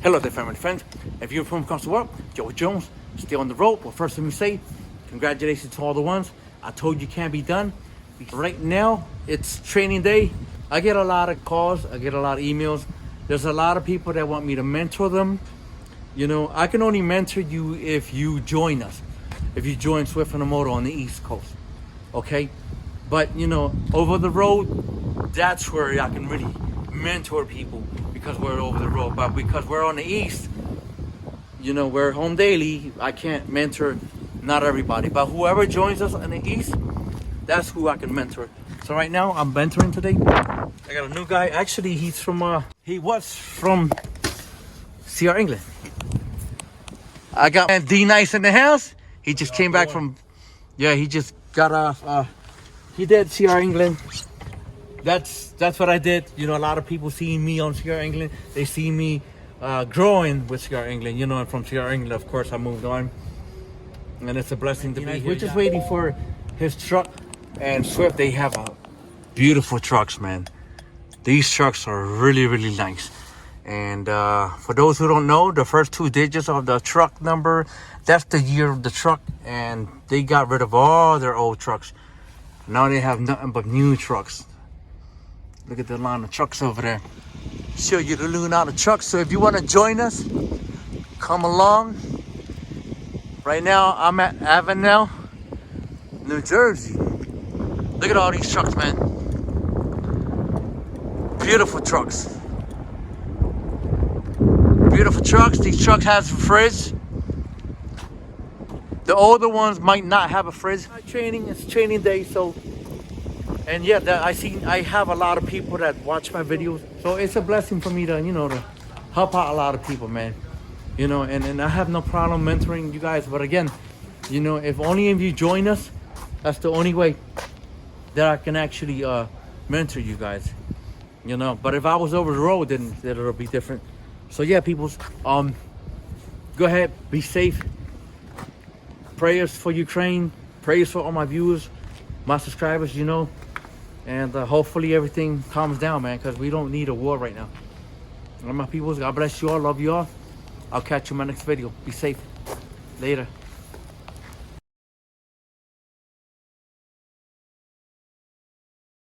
Hello there, family friends. If you're from across the world, Joe Jones, still on the road. Well, first let me say, congratulations to all the ones. I told you can't be done. Right now, it's training day. I get a lot of calls, I get a lot of emails. There's a lot of people that want me to mentor them. You know, I can only mentor you if you join us. If you join Swift and Moto on the East Coast, okay? But, you know, over the road, that's where I can really mentor people because we're over the road. But because we're on the East, you know, we're home daily, I can't mentor not everybody. But whoever joins us on the East, that's who I can mentor. So right now, I'm mentoring today. I got a new guy. Actually, he was from CR England. I got D Nice in the house. He just came back from, he just got off. He did CR England. That's what I did. You know, a lot of people seeing me on CR England. They see me growing with CR England. You know, and from CR England, of course, I moved on. And it's a blessing to be here. We're just waiting for his truck. And Swift, they have beautiful trucks, man. These trucks are really, really nice. And for those who don't know, the first two digits of the truck number, that's the year of the truck. And they got rid of all their old trucks. Now they have nothing but new trucks. Look at the line of trucks over there. Show you the new line of trucks. So if you want to join us, come along. Right now, I'm at Avenel, New Jersey. Look at all these trucks, man. Beautiful trucks. Beautiful trucks. These trucks have a fridge. The older ones might not have a fridge. It's training day, so. And yeah, I have a lot of people that watch my videos. So it's a blessing for me to, you know, to help out a lot of people, man. You know, and I have no problem mentoring you guys. But again, you know, if only if you join us, that's the only way that I can actually mentor you guys. You know, but if I was over the road, then it'll be different. So yeah, people, go ahead, be safe. Prayers for Ukraine, prayers for all my viewers, my subscribers, you know. And hopefully everything calms down, man, because we don't need a war right now. All my peoples, God bless you all, love you all. I'll catch you in my next video. Be safe. Later.